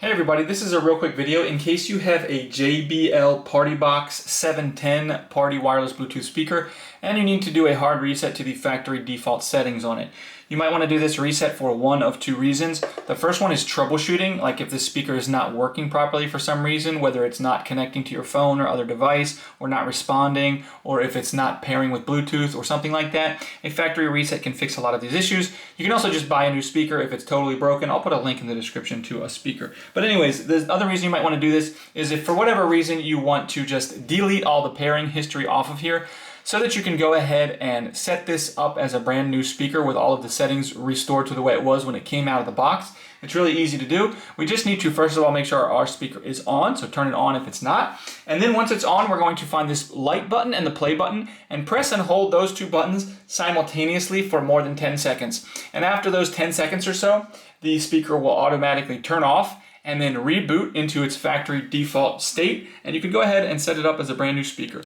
Hey everybody, this is a real quick video in case you have a JBL Partybox 710 party wireless Bluetooth speaker and you need to do a hard reset to the factory default settings on it. You might want to do this reset for one of two reasons. The first one is troubleshooting, like if the speaker is not working properly for some reason, whether it's not connecting to your phone or other device, or not responding, or if it's not pairing with Bluetooth or something like that. A factory reset can fix a lot of these issues. You can also just buy a new speaker if it's totally broken. I'll put a link in the description to a speaker. But anyways, the other reason you might want to do this is if for whatever reason you want to just delete all the pairing history off of here, so that you can go ahead and set this up as a brand new speaker with all of the settings restored to the way it was when it came out of the box. It's really easy to do. We just need to first of all make sure our speaker is on, so turn it on if it's not. And then once it's on, we're going to find this light button and the play button and press and hold those two buttons simultaneously for more than 10 seconds. And after those 10 seconds or so, the speaker will automatically turn off and then reboot into its factory default state, and you can go ahead and set it up as a brand new speaker.